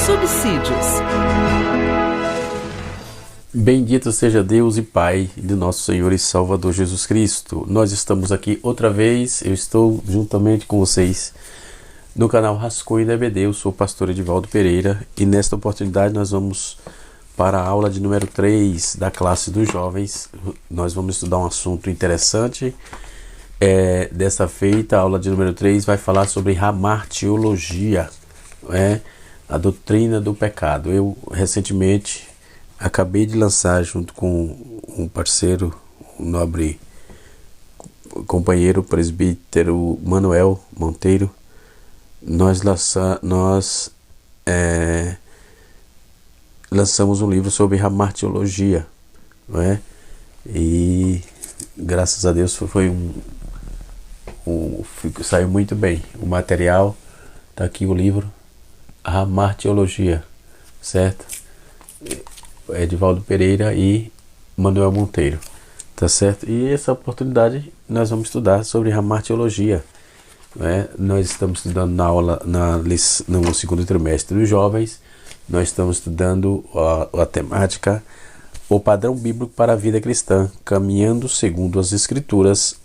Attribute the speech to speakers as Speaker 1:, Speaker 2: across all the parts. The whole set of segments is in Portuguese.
Speaker 1: subsídios.
Speaker 2: Bendito seja Deus e Pai de nosso Senhor e Salvador Jesus Cristo. Nós estamos aqui outra vez, eu estou juntamente com vocês no canal Rascunho da EBD. Eu sou o pastor Edivaldo Pereira e nesta oportunidade nós vamos para a aula de número 3 da classe dos jovens. Nós vamos estudar um assunto interessante. Dessa feita, a aula de número 3 vai falar sobre hamartiologia, a doutrina do pecado. Eu recentemente acabei de lançar, junto com um parceiro, um nobre companheiro, presbítero Manuel Monteiro, nós lançamos um livro sobre hamartiologia, e graças a Deus saiu muito bem. O material está aqui, o livro Hamartiologia, certo? Edivaldo Pereira e Manuel Monteiro, tá certo? E essa oportunidade nós vamos estudar sobre hamartiologia. Nós estamos estudando na aula no segundo trimestre dos jovens. Nós estamos estudando a temática, o padrão bíblico para a vida cristã, caminhando segundo as escrituras,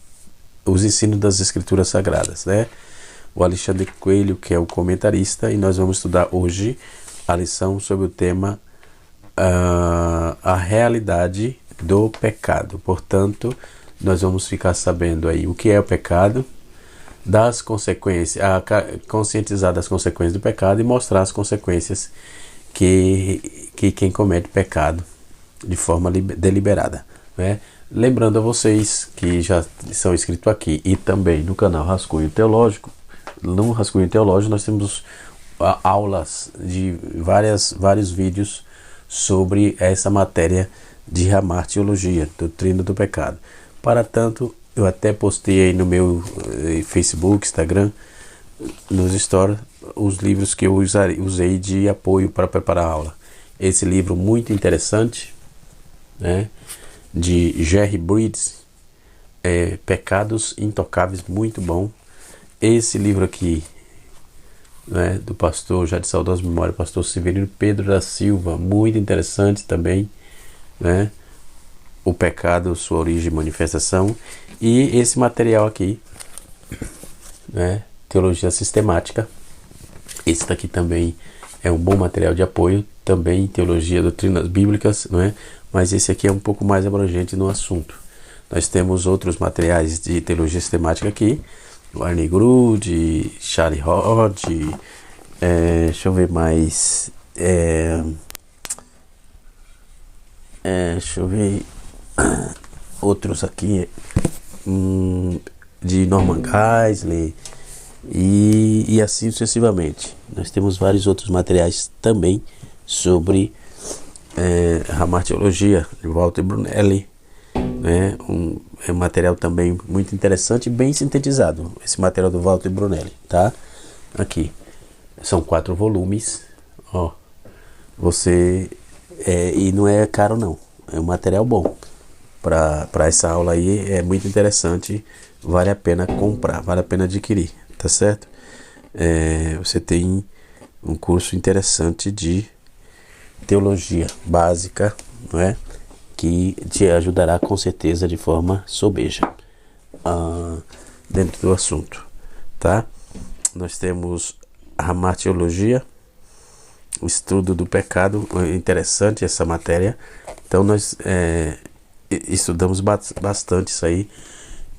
Speaker 2: os ensinos das escrituras sagradas, O Alexandre Coelho, que é o comentarista, e nós vamos estudar hoje a lição sobre o tema a realidade do pecado. Portanto, nós vamos ficar sabendo aí o que é o pecado, das consequências, conscientizar das consequências do pecado e mostrar as consequências que quem comete pecado de forma deliberada, Lembrando a vocês que já são inscritos aqui e também no canal Rascunho Teológico. No Rascunho Teológico nós temos aulas de vários vídeos sobre essa matéria de hamartiologia, doutrina do pecado. Para tanto, eu até postei aí no meu Facebook, Instagram, nos stories, os livros que eu usei de apoio para preparar a aula. Esse livro muito interessante, de Jerry Bridges, Pecados Intocáveis, muito bom. Esse livro aqui, do pastor, já de saudosa memória, pastor Severino Pedro da Silva, muito interessante também, O Pecado, Sua Origem e Manifestação. E esse material aqui, Teologia Sistemática. Esse daqui também é um bom material de apoio, também Teologia, Doutrinas Bíblicas, mas esse aqui é um pouco mais abrangente no assunto. Nós temos outros materiais de Teologia Sistemática aqui, Arne Grude, Charlie Rod, deixa eu ver mais, deixa eu ver outros aqui, de Norman Geisler e assim sucessivamente. Nós temos vários outros materiais também sobre hamartiologia, de Walter Brunelli, é um material também muito interessante e bem sintetizado, esse material do Walter Brunelli, tá? Aqui são 4 volumes, e não é caro não, é um material bom para essa aula aí, é muito interessante, vale a pena comprar, vale a pena adquirir, tá certo? Você tem um curso interessante de teologia básica, que te ajudará com certeza de forma sobeja dentro do assunto, tá? Nós temos a hamartiologia, o estudo do pecado, é interessante essa matéria, então nós estudamos bastante isso aí,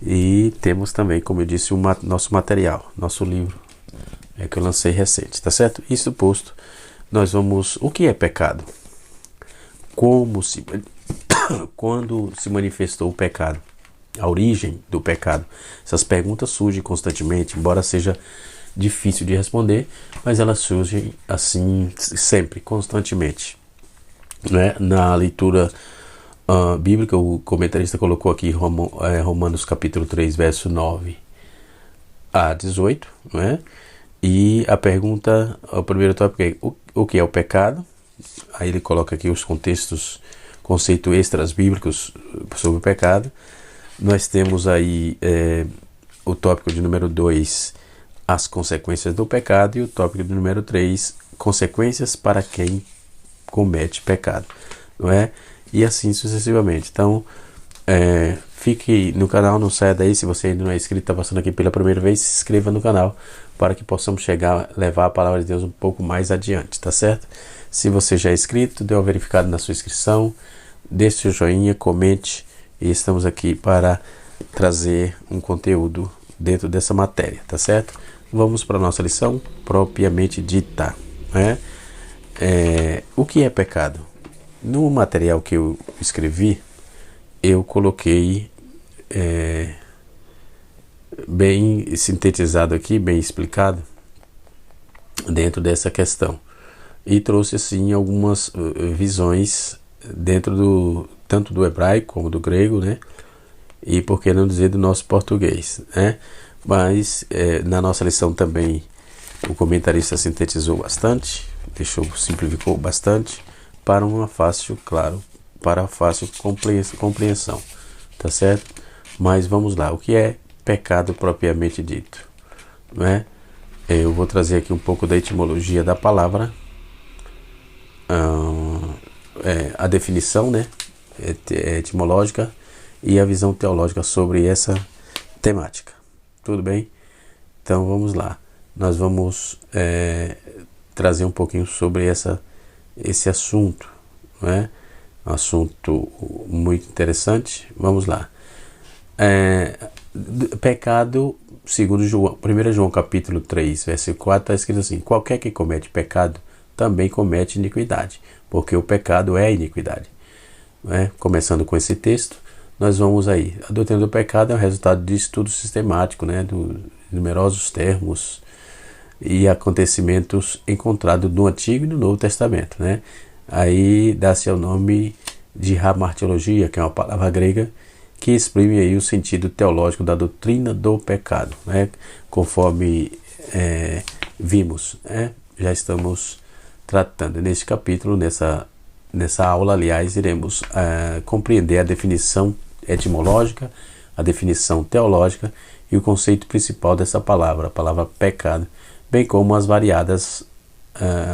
Speaker 2: e temos também, como eu disse, nosso material, nosso livro, que eu lancei recente, tá certo? Isso posto, nós vamos, o que é pecado? Quando se manifestou o pecado? A origem do pecado? Essas perguntas surgem constantemente, embora seja difícil de responder, mas elas surgem assim sempre, constantemente. Na leitura bíblica, o comentarista colocou aqui Romanos capítulo 3, verso 9 a 18, e a pergunta, o primeiro tópico é o que é o pecado? Aí ele coloca aqui os conceitos extras bíblicos sobre o pecado. Nós temos aí o tópico de número 2, as consequências do pecado, e o tópico de número 3, consequências para quem comete pecado, não é? E assim sucessivamente. Então, fique no canal, não saia daí. Se você ainda não é inscrito, está passando aqui pela primeira vez, se inscreva no canal para que possamos levar a palavra de Deus um pouco mais adiante, tá certo? Se você já é inscrito, dê uma verificada na sua inscrição, deixe seu joinha, comente, e estamos aqui para trazer um conteúdo dentro dessa matéria, tá certo? Vamos para a nossa lição propriamente dita, né? O que é pecado? No material que eu escrevi, eu coloquei bem sintetizado aqui, bem explicado dentro dessa questão, e trouxe assim algumas visões dentro tanto do hebraico como do grego, né? E por que não dizer do nosso português, né? Mas na nossa lição também o comentarista sintetizou bastante, simplificou bastante para uma fácil, claro, para fácil compreensão, tá certo? Mas vamos lá, o que é pecado propriamente dito, né? Eu vou trazer aqui um pouco da etimologia da palavra, a definição, né, etimológica, e a visão teológica sobre essa temática. Tudo bem? Então vamos lá. Nós vamos trazer um pouquinho sobre esse assunto, né? Um assunto muito interessante. Vamos lá. Pecado, segundo 1 João capítulo 3, versículo 4, está escrito assim: qualquer que comete pecado também comete iniquidade, porque o pecado é a iniquidade. Né? Começando com esse texto, nós vamos aí. A doutrina do pecado é o resultado de estudo sistemático, né, de numerosos termos e acontecimentos encontrados no Antigo e no Novo Testamento, né? Aí dá-se o nome de hamartiologia, que é uma palavra grega que exprime aí o sentido teológico da doutrina do pecado, né? Conforme vimos, né? Já estamos tratando neste capítulo, nessa aula, aliás, iremos compreender a definição etimológica, a definição teológica e o conceito principal dessa palavra, a palavra pecado, bem como as variadas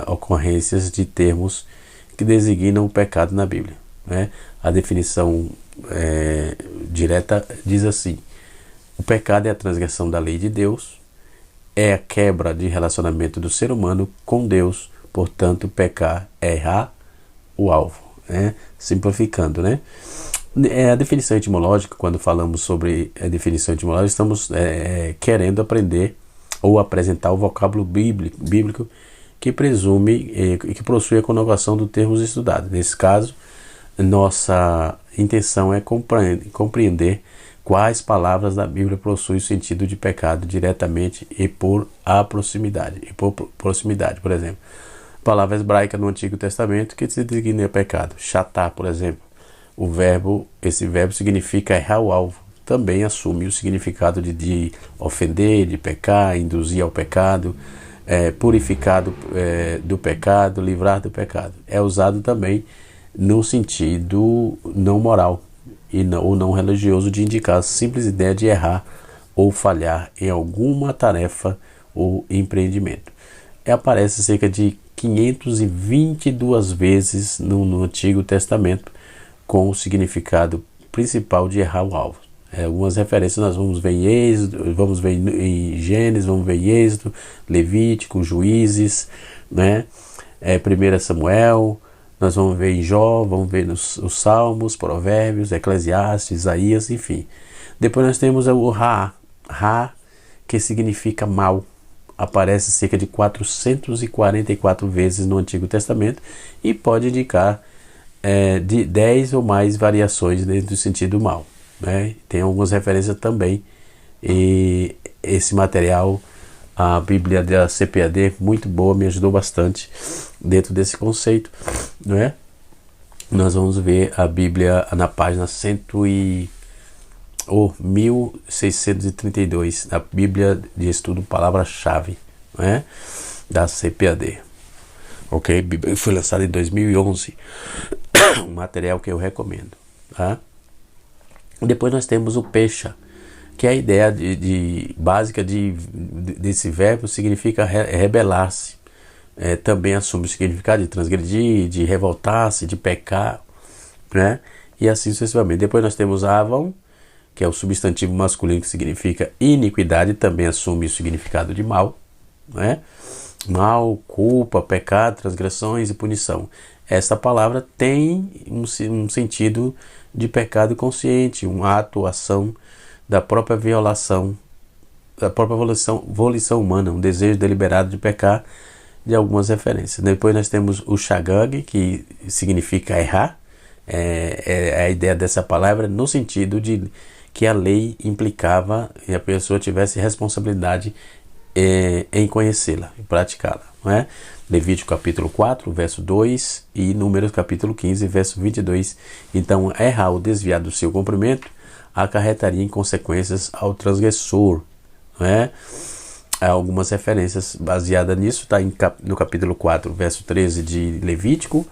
Speaker 2: ocorrências de termos que designam o pecado na Bíblia, né? A definição direta diz assim: o pecado é a transgressão da lei de Deus, é a quebra de relacionamento do ser humano com Deus, portanto, pecar é errar o alvo, né? Simplificando, né? A definição etimológica, quando falamos sobre a definição etimológica, estamos querendo aprender ou apresentar o vocábulo bíblico que presume e que possui a conotação dos termos estudados. Nesse caso, nossa intenção é compreender quais palavras da Bíblia possuem o sentido de pecado diretamente e por proximidade. Por exemplo, palavra hebraica no Antigo Testamento que se designa pecado. Chatá, por exemplo. Esse verbo significa errar o alvo. Também assume o significado de ofender, de pecar, induzir ao pecado, purificar do pecado, livrar do pecado. É usado também no sentido não moral ou não religioso, de indicar a simples ideia de errar ou falhar em alguma tarefa ou empreendimento. Aparece cerca de 522 vezes no Antigo Testamento, com o significado principal de errar o alvo. Algumas referências nós vamos ver em Êxodo, vamos ver em Gênesis, vamos ver em Êxodo, Levítico, Juízes, né? 1 Samuel, nós vamos ver em Jó, vamos ver nos Salmos, Provérbios, Eclesiastes, Isaías, enfim. Depois nós temos o Ra, que significa mal. Aparece cerca de 444 vezes no Antigo Testamento e pode indicar de 10 ou mais variações dentro do sentido mal, né? Tem algumas referências também, e esse material, a Bíblia da CPAD, muito boa, me ajudou bastante dentro desse conceito, não é? Nós vamos ver a Bíblia na página 1632, a Bíblia de Estudo Palavra-Chave, não é? Da CPAD. Ok? Foi lançado em 2011, um material que eu recomendo, tá? Depois nós temos o pecha, que é a ideia básica desse verbo, significa rebelar-se, também assume o significado de transgredir, de revoltar-se, de pecar, né? E assim sucessivamente. Depois nós temos Avon, que é o substantivo masculino que significa iniquidade, também assume o significado de mal, né? Mal, culpa, pecado, transgressões e punição. Essa palavra tem um sentido de pecado consciente, uma atuação da própria violação, da própria volição humana, um desejo deliberado de pecar, de algumas referências. Depois nós temos o Shagag, que significa errar. A ideia dessa palavra no sentido de que a lei implicava e a pessoa tivesse responsabilidade em conhecê-la, em praticá-la, não é? Levítico capítulo 4, verso 2 e Números capítulo 15, verso 22. Então, errar ou desviar do seu cumprimento acarretaria em consequências ao transgressor, não é? Há algumas referências baseadas nisso, está no capítulo 4, verso 13 de Levítico,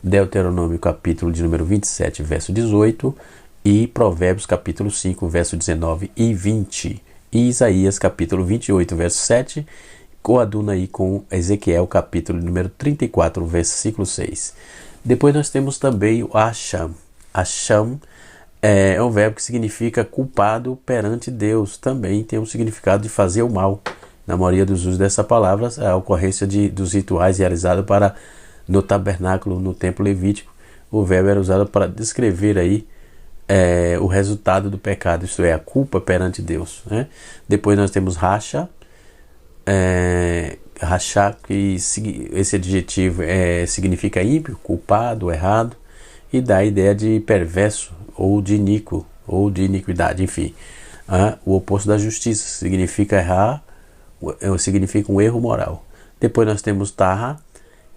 Speaker 2: Deuteronômio capítulo de número 27, verso 18 e Provérbios capítulo 5, verso 19 e 20. E Isaías capítulo 28, verso 7, coaduna aí com Ezequiel capítulo número 34, versículo 6. Depois nós temos também o Asham. Asham é um verbo que significa culpado perante Deus. Também tem um significado de fazer o mal. Na maioria dos usos dessa palavra, a ocorrência dos rituais realizados no tabernáculo, no templo levítico. O verbo era usado para descrever aí o resultado do pecado, isto é, a culpa perante Deus, né? Depois nós temos Racha, que esse adjetivo significa ímpio, culpado, errado, e dá a ideia de perverso, ou de iníquo, ou de iniquidade, enfim. O oposto da justiça, significa errar, significa um erro moral. Depois nós temos Taha,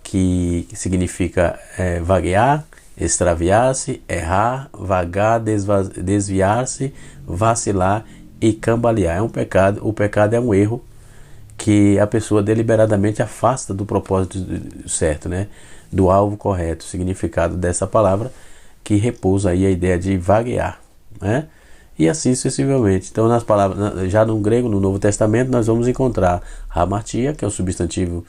Speaker 2: que significa vaguear, extraviar-se, errar, vagar, desviar-se, vacilar e cambalear. É um pecado. O pecado é um erro que a pessoa deliberadamente afasta do propósito certo, né? Do alvo correto. O significado dessa palavra que repousa aí a ideia de vaguear, né? E assim sucessivamente. Então, nas palavras, já no grego, no Novo Testamento, nós vamos encontrar hamartia, que é o substantivo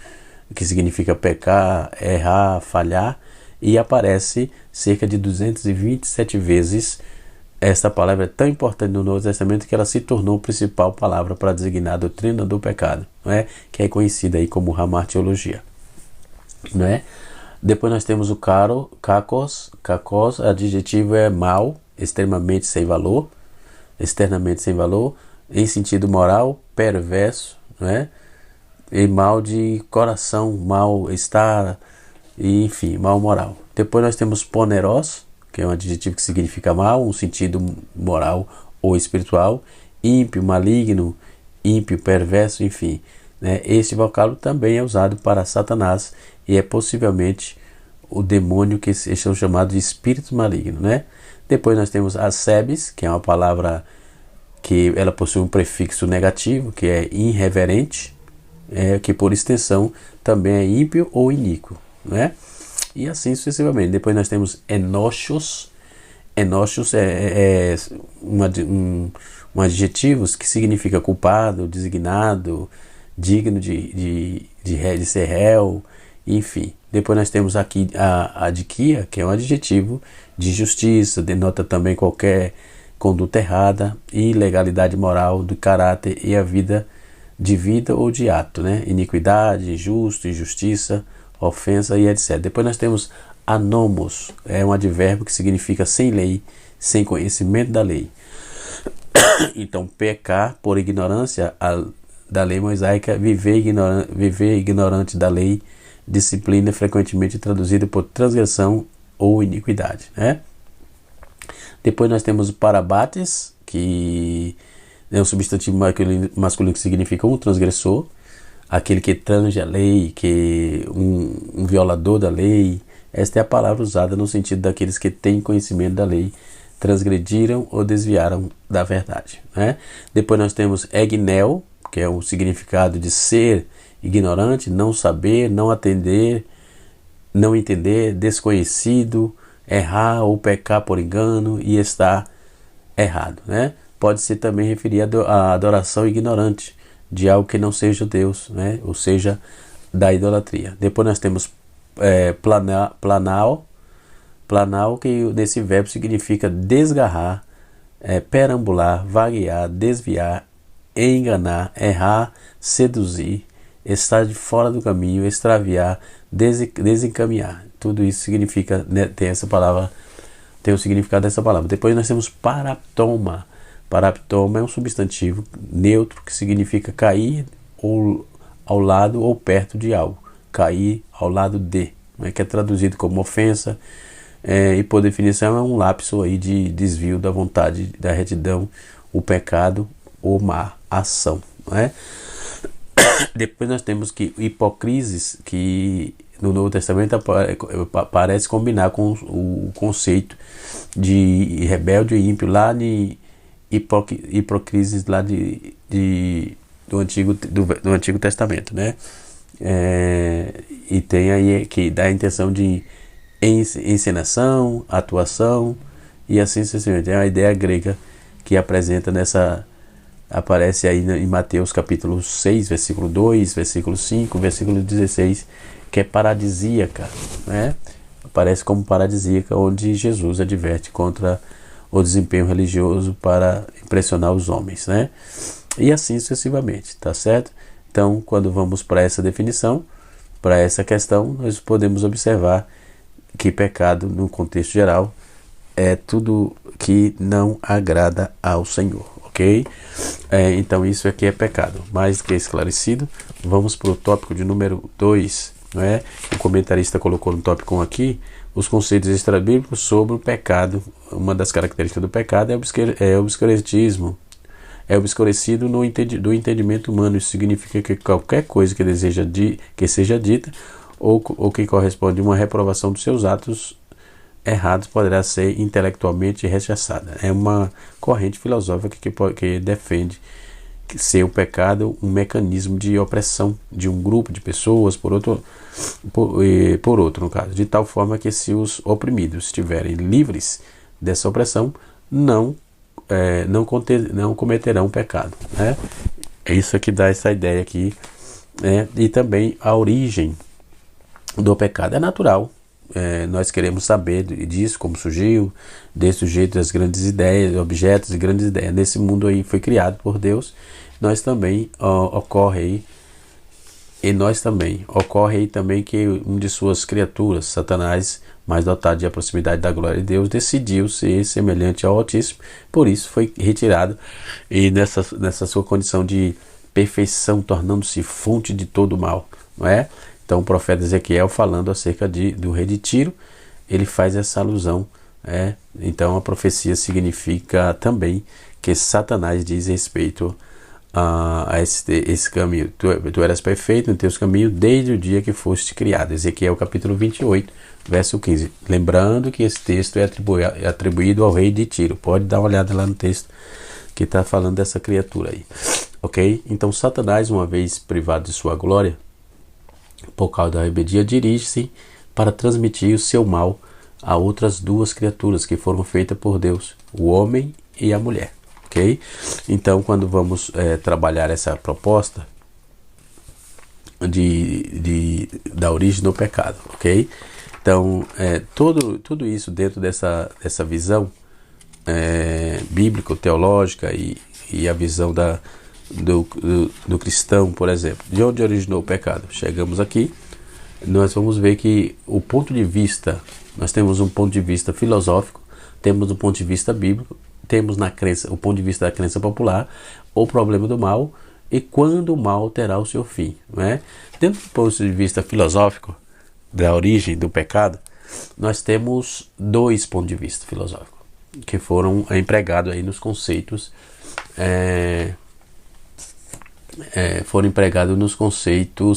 Speaker 2: que significa pecar, errar, falhar, e aparece cerca de 227 vezes. Esta palavra é tão importante no Novo Testamento que ela se tornou a principal palavra para designar a doutrina do pecado, não é? Que é conhecida aí como hamartiologia, não é? Depois nós temos o kakos. Kakos, adjetivo é mal, extremamente sem valor, externamente sem valor, em sentido moral, perverso, não é? E mal de coração, mal-estar, e, enfim, mal moral. Depois nós temos poneros, que é um adjetivo que significa mal, um sentido moral ou espiritual, ímpio, maligno, ímpio, perverso, enfim, né? Este vocábulo também é usado para Satanás e é possivelmente o demônio que são chamados de espírito maligno, né? Depois nós temos asebes, que é uma palavra que ela possui um prefixo negativo, que é irreverente, que por extensão também é ímpio ou iníquo, né? E assim sucessivamente. Depois nós temos enochos. Enochos é um adjetivo que significa culpado, designado, digno de ser réu, enfim. Depois nós temos aqui a adiquia, que é um adjetivo de justiça, denota também qualquer conduta errada, ilegalidade moral do caráter e a vida de vida ou de ato, né? Iniquidade, injusto, injustiça, ofensa e etc. Depois nós temos anomos, é um advérbio que significa sem lei, sem conhecimento da lei. Então, pecar por ignorância da lei mosaica, viver ignorante da lei, disciplina frequentemente traduzida por transgressão ou iniquidade, né? Depois nós temos o parabates, que é um substantivo masculino que significa um transgressor, aquele que trange a lei, que um violador da lei. Esta é a palavra usada no sentido daqueles que têm conhecimento da lei, transgrediram ou desviaram da verdade, né? Depois nós temos egnel, que é o significado de ser ignorante, não saber, não atender, não entender, desconhecido, errar ou pecar por engano e estar errado, né? Pode ser também referir à adoração ignorante de algo que não seja Deus, né? Ou seja, da idolatria. Depois nós temos planal, que nesse verbo significa desgarrar, perambular, vaguear, desviar, enganar, errar, seduzir, estar de fora do caminho, extraviar, desencaminhar. Tudo isso significa, né, tem o significado dessa palavra. Depois nós temos paraptoma. Paraptoma é um substantivo neutro que significa cair ou ao lado ou perto de algo. Cair ao lado de, né, que é traduzido como ofensa, e por definição é um lapso aí de desvio da vontade, da retidão, o pecado ou má ação, não é? Depois nós temos que hipocrises, que no Novo Testamento parece combinar com o conceito de rebelde e ímpio lá de hipocrises lá do Antigo Testamento, né? E tem aí que dá a intenção de encenação, atuação e assim sucessivamente. É uma ideia grega que aparece aí em Mateus capítulo 6, versículo 2, versículo 5, versículo 16, que é paradisíaca, né? Aparece como paradisíaca, onde Jesus adverte contra o desempenho religioso para impressionar os homens, né? E assim sucessivamente, tá certo? Então, quando vamos para essa definição, para essa questão, nós podemos observar que pecado, no contexto geral, é tudo que não agrada ao Senhor, ok? Então, isso aqui é pecado. Mais do que esclarecido, vamos para o tópico de número 2, não é? O comentarista colocou no tópico 1 aqui os conceitos extrabíblicos sobre o pecado. Uma das características do pecado é o obscurantismo. É obscurecido do entendimento humano. Isso significa que qualquer coisa que seja dita ou que corresponde a uma reprovação dos seus atos errados poderá ser intelectualmente rechaçada. É uma corrente filosófica que defende ser o pecado um mecanismo de opressão de um grupo de pessoas por outro, no caso, de tal forma que se os oprimidos estiverem livres dessa opressão, não cometerão pecado, né? É isso que dá essa ideia aqui, né? E também a origem do pecado é natural. Nós queremos saber disso, como surgiu, desse jeito das grandes ideias, objetos de grandes ideias. Nesse mundo aí foi criado por Deus, nós também ocorre aí também que um de suas criaturas, Satanás, mais dotado de a proximidade da glória de Deus, decidiu ser semelhante ao Altíssimo, por isso foi retirado e nessa sua condição de perfeição, tornando-se fonte de todo o mal, não é? Então o profeta Ezequiel, falando acerca do rei de Tiro, ele faz essa alusão, então a profecia significa também que Satanás diz respeito a esse caminho. Tu eras perfeito no teus caminhos desde o dia que foste criado. Ezequiel capítulo 28, verso 15. Lembrando que esse texto é atribuído ao rei de Tiro. Pode dar uma olhada lá no texto que está falando dessa criatura aí, ok? Então Satanás, uma vez privado de sua glória por causa da rebeldia, dirige-se para transmitir o seu mal a outras duas criaturas que foram feitas por Deus, o homem e a mulher, ok? Então, quando vamos trabalhar essa proposta da origem do pecado, ok? Então, tudo isso dentro dessa visão bíblico-teológica e a visão do cristão, por exemplo. De onde originou o pecado? Chegamos aqui, nós vamos ver que nós temos um ponto de vista filosófico, temos um ponto de vista bíblico, temos o ponto de vista da crença popular, o problema do mal e quando o mal terá o seu fim, não é? Dentro do ponto de vista filosófico, da origem do pecado, nós temos dois pontos de vista filosóficos que foram empregados aí nos conceitos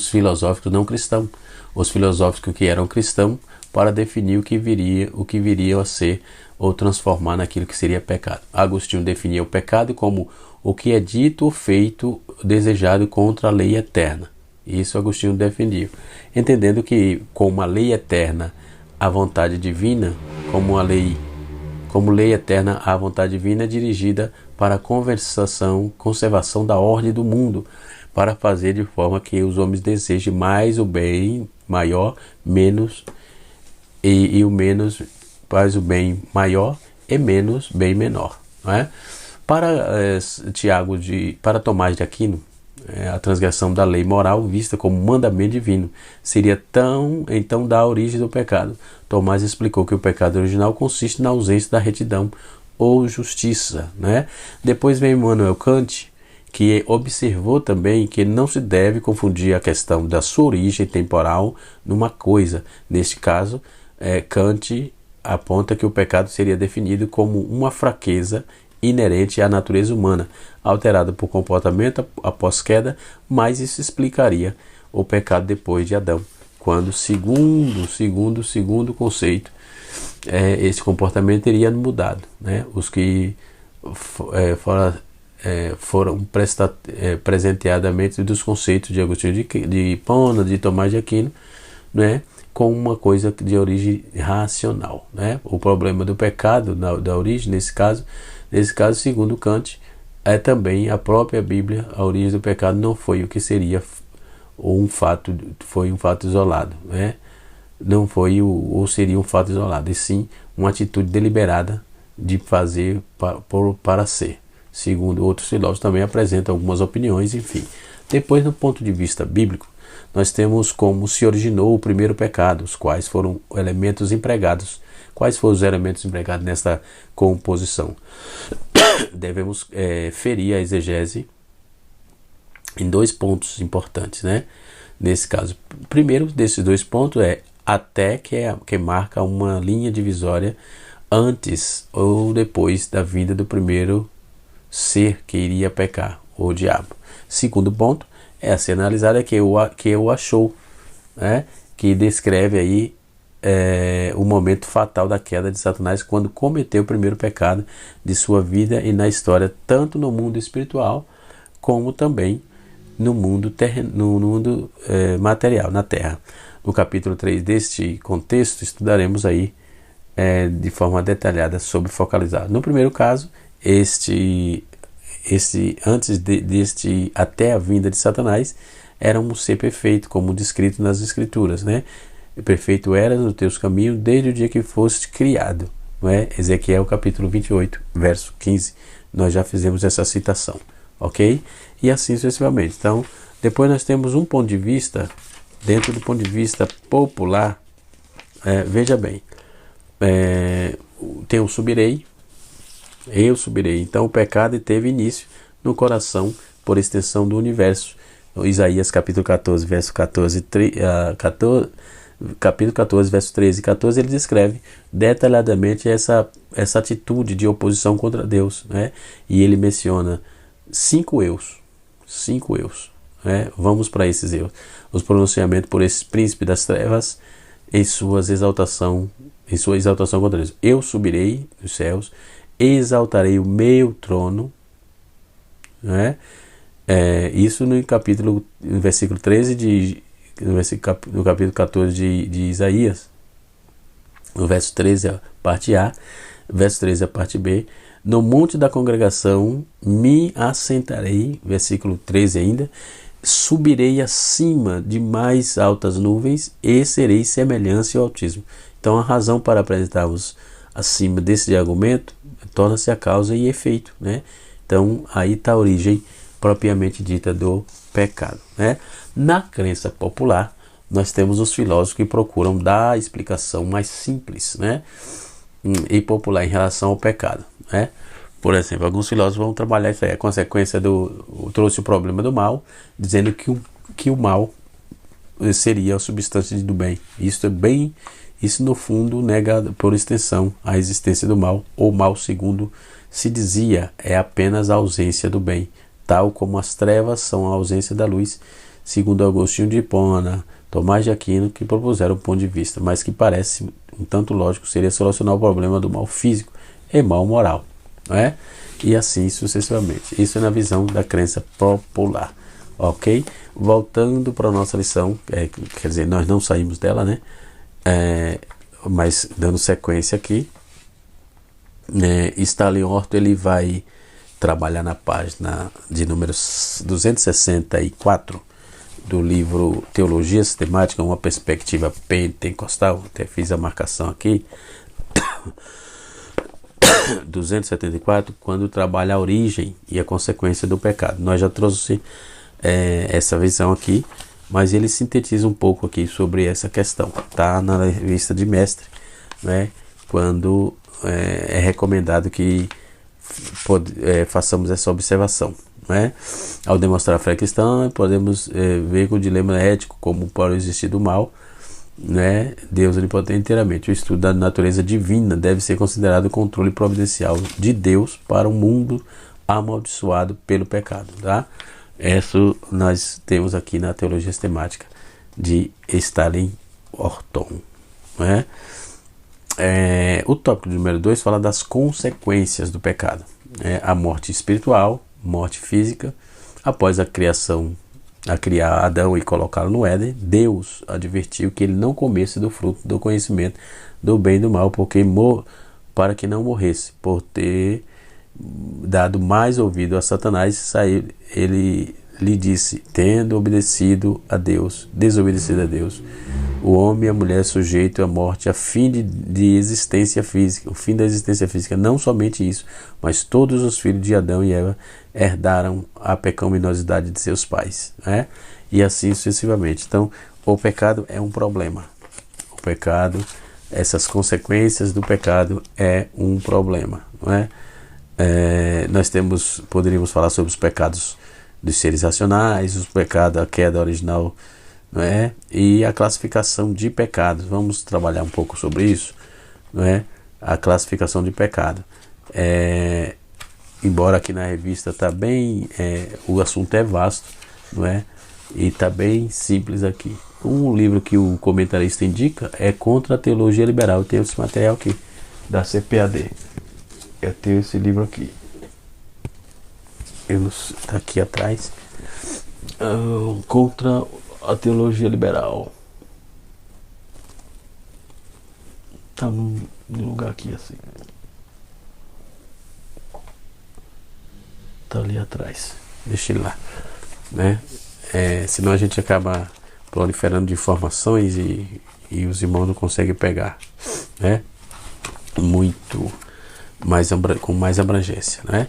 Speaker 2: filosóficos não cristãos, os filosóficos que eram cristãos, para definir o que viria a ser ou transformar naquilo que seria pecado. Agostinho definia o pecado como o que é dito ou feito, desejado contra a lei eterna. Isso Agostinho defendia, entendendo que como a lei eterna, a vontade divina, como lei eterna, a vontade divina é dirigida para a conservação da ordem do mundo, para fazer de forma que os homens desejem mais o bem maior, menos, e o menos faz o bem maior e menos bem menor, não é? Para Tomás de Aquino, a transgressão da lei moral vista como mandamento divino seria então da origem do pecado. Tomás explicou que o pecado original consiste na ausência da retidão ou justiça, né? Depois vem Immanuel Kant, que observou também que não se deve confundir a questão da sua origem temporal numa coisa. Neste caso, Kant aponta que o pecado seria definido como uma fraqueza inerente à natureza humana, alterada por comportamento após queda, mas isso explicaria o pecado depois de Adão, quando, segundo o conceito, esse comportamento teria mudado, né? Os que foram presenteadamente dos conceitos de Agostinho de Hipona, de Tomás de Aquino, né? Com uma coisa de origem racional, né? O problema do pecado da origem, nesse caso, segundo Kant, é também a própria Bíblia. A origem do pecado não foi o que seria foi um fato isolado, né? Não foi ou seria um fato isolado, e sim uma atitude deliberada de fazer para ser. Segundo outros filósofos também apresentam algumas opiniões, enfim. Depois, do ponto de vista bíblico, nós temos como se originou o primeiro pecado, os quais foram elementos empregados. Quais foram os elementos empregados nessa composição? Devemos ferir a exegese em 2 pontos importantes, né? Nesse caso, o primeiro desses 2 pontos é até, que marca uma linha divisória antes ou depois da vinda do primeiro ser que iria pecar, o diabo. Segundo ponto a ser analisado é que o achou, né? Que descreve aí o momento fatal da queda de Satanás, quando cometeu o primeiro pecado de sua vida e na história, tanto no mundo espiritual como também no mundo material, na terra. No capítulo 3 deste contexto, estudaremos aí de forma detalhada sobre focalizar. No primeiro caso, antes deste até a vinda de Satanás, era um ser perfeito, como descrito nas Escrituras, né? Perfeito eras nos teus caminhos desde o dia que foste criado, não é? Ezequiel capítulo 28, verso 15. Nós já fizemos essa citação, ok? E assim sucessivamente. Então, depois nós temos um ponto de vista, dentro do ponto de vista popular, veja bem, tem o subirei, eu subirei. Então o pecado teve início no coração, por extensão do universo. Isaías capítulo 14, verso 14, capítulo 14, verso 13 e 14, ele descreve detalhadamente essa atitude de oposição contra Deus, né? E ele menciona 5 eus, né? Vamos para esses eus. Os pronunciamentos por esse príncipe das trevas em sua exaltação contra Deus. Eu subirei dos céus, exaltarei o meu trono, né? Isso no versículo 13 no capítulo 14 de Isaías, no verso 13 a parte A, verso 13 a parte B. No monte da congregação me assentarei, versículo 13 ainda, subirei acima de mais altas nuvens e serei semelhante ao Altíssimo. Então a razão para apresentarmos acima desse argumento torna-se a causa e efeito, né? Então aí está a origem propriamente dita do pecado, né? Na crença popular, nós temos os filósofos que procuram dar a explicação mais simples, né? E popular em relação ao pecado, né? Por exemplo, alguns filósofos vão trabalhar isso aí, a consequência trouxe o problema do mal, dizendo que o mal seria a substância do bem. Isso no fundo nega por extensão a existência do mal. O mal, segundo se dizia, é apenas a ausência do bem, tal como as trevas são a ausência da luz, segundo Agostinho de Hipona, Tomás de Aquino, que propuseram um ponto de vista, mas que parece um tanto lógico, seria solucionar o problema do mal físico e mal moral, não é? E assim sucessivamente. Isso é na visão da crença popular, ok? Voltando para a nossa lição, quer dizer, nós não saímos dela, né? Mas dando sequência aqui, Stanley Orton ele vai trabalhar na página de número 264 do livro Teologia Sistemática, uma perspectiva pentecostal. Até fiz a marcação aqui. 274, quando trabalha a origem e a consequência do pecado. Nós já trouxe essa visão aqui, mas ele sintetiza um pouco aqui sobre essa questão. Está na revista de Mestre, né? Quando é recomendado que façamos essa observação, né? Ao demonstrar a fé cristã, podemos ver que o dilema ético, como pode existir do mal, né? Deus onipotente inteiramente. O estudo da natureza divina deve ser considerado o controle providencial de Deus para um mundo amaldiçoado pelo pecado, tá? Isso nós temos aqui na Teologia Sistemática de Stalin Orton, né? O tópico número 2 fala das consequências do pecado, a morte espiritual, morte física. Após a criar Adão e colocá-lo no Éden, Deus advertiu que ele não comesse do fruto do conhecimento do bem e do mal, para que não morresse. Por ter dado mais ouvido a Satanás, ele lhe disse: tendo desobedecido a Deus, o homem e a mulher sujeitos à morte, a fim de existência física. O fim da existência física, não somente isso, mas todos os filhos de Adão e Eva herdaram a pecaminosidade de seus pais, né? E assim sucessivamente. Então, o pecado é um problema. O pecado, essas consequências do pecado é um problema, não é? Poderíamos falar sobre os pecados dos seres racionais, os pecados, a queda original, não é? E a classificação de pecados. Vamos trabalhar um pouco sobre isso, não é? A classificação de pecado. Embora aqui na revista está bem, o assunto é vasto, não é? E está bem simples aqui. Um livro que o comentarista indica é Contra a Teologia Liberal. Eu tenho esse material aqui, da CPAD. Eu tenho esse livro aqui. Está aqui atrás. Contra a Teologia Liberal. Está num lugar aqui assim. Está ali atrás. Deixa ele lá, né? Senão a gente acaba proliferando de informações e os irmãos não conseguem pegar, né? Muito mais com mais abrangência, né?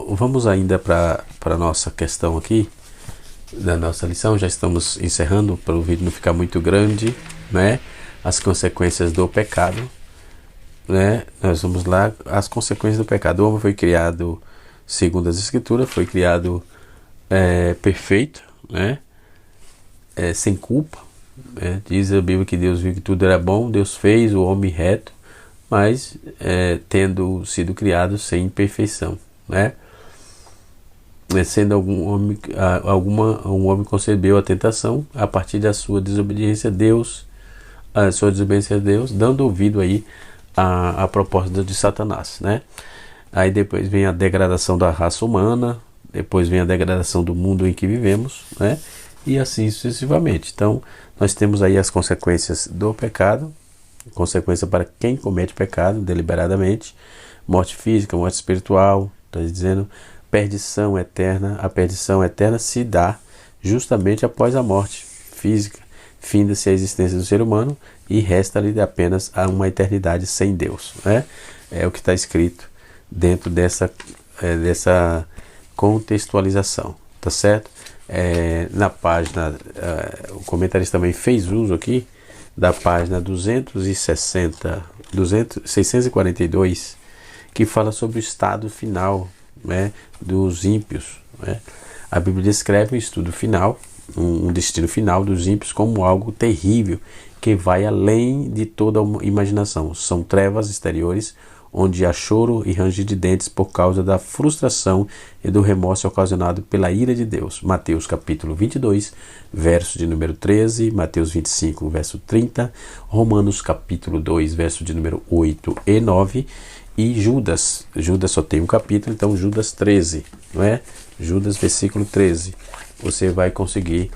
Speaker 2: Vamos ainda para a nossa questão aqui da nossa lição. Já estamos encerrando para o vídeo não ficar muito grande, né? As consequências do pecado, né? Nós vamos lá, as consequências do pecado. O homem foi criado segundo as Escrituras, foi criado perfeito, né? Sem culpa, né? Diz a Bíblia que Deus viu que tudo era bom, Deus fez o homem reto, mas tendo sido criado sem imperfeição, né? Sendo um homem concebeu a tentação a partir da sua desobediência a Deus, dando ouvido aí a proposta de Satanás, né? Aí depois vem a degradação da raça humana, depois vem a degradação do mundo em que vivemos, né? E assim sucessivamente. Então, nós temos aí as consequências do pecado, consequência para quem comete pecado deliberadamente, morte física, morte espiritual, está dizendo, perdição eterna. A perdição eterna se dá justamente após a morte física, finda-se a existência do ser humano e resta-lhe apenas uma eternidade sem Deus, né? É o que está escrito dentro dessa contextualização, tá certo? Na página, o comentarista também fez uso aqui da página 642, que fala sobre o estado final, né, dos ímpios, né? A Bíblia descreve o estudo final, um destino final dos ímpios como algo terrível, que vai além de toda a imaginação. São trevas exteriores, onde há choro e ranger de dentes por causa da frustração e do remorso ocasionado pela ira de Deus. Mateus capítulo 22, verso de número 13, Mateus 25, verso 30, Romanos capítulo 2, verso de número 8 e 9, e Judas só tem um capítulo, então Judas 13, não é? Judas versículo 13, você vai conseguir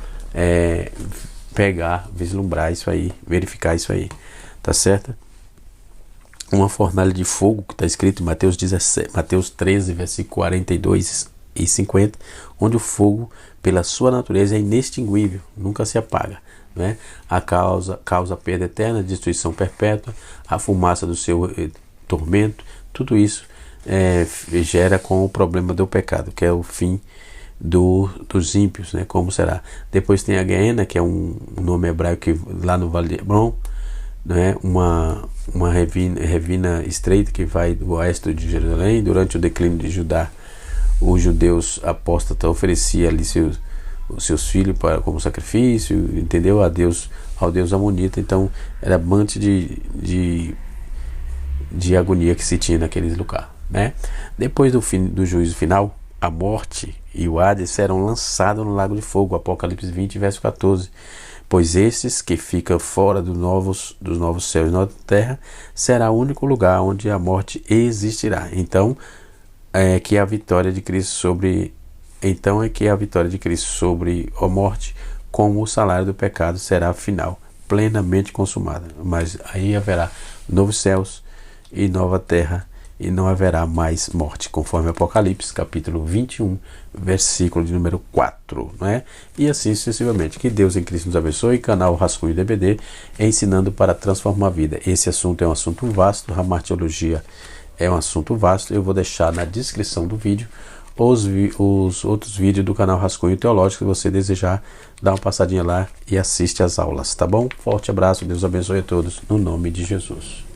Speaker 2: vislumbrar isso aí, verificar isso aí, tá certo? uma fornalha de fogo, que está escrito em Mateus 13, versículo 42 e 50, onde o fogo, pela sua natureza, é inextinguível, nunca se apaga, né? A causa perda eterna, destruição perpétua, a fumaça do seu tormento, tudo isso gera com o problema do pecado, que é o fim dos ímpios, né? Como será? Depois tem a Guiena, que é um nome hebraico que lá no Vale de Hebron, né? Uma ravina estreita que vai do oeste de Jerusalém. Durante o declínio de Judá, os judeus apóstatas ofereciam ali os seus filhos como sacrifício, entendeu? Ao Deus amonita. Então era monte de agonia que se tinha naqueles lugares, né? Depois do juízo final, a morte e o Hades serão lançados no lago de fogo, Apocalipse 20, verso 14. Pois estes que ficam fora dos novos céus e nova terra será o único lugar onde a morte existirá. Então é que a vitória de Cristo sobre a morte, como o salário do pecado, será final, plenamente consumada. Mas aí haverá novos céus e nova terra, e não haverá mais morte, conforme Apocalipse, capítulo 21, versículo de número 4, né? E assim sucessivamente. Que Deus em Cristo nos abençoe. Canal Rascunho DBD, ensinando para transformar a vida. Esse assunto é um assunto vasto, a martiologia é um assunto vasto. Eu vou deixar na descrição do vídeo os outros vídeos do canal Rascunho Teológico. Se você desejar, dá uma passadinha lá e assiste às aulas, tá bom? Forte abraço, Deus abençoe a todos, no nome de Jesus.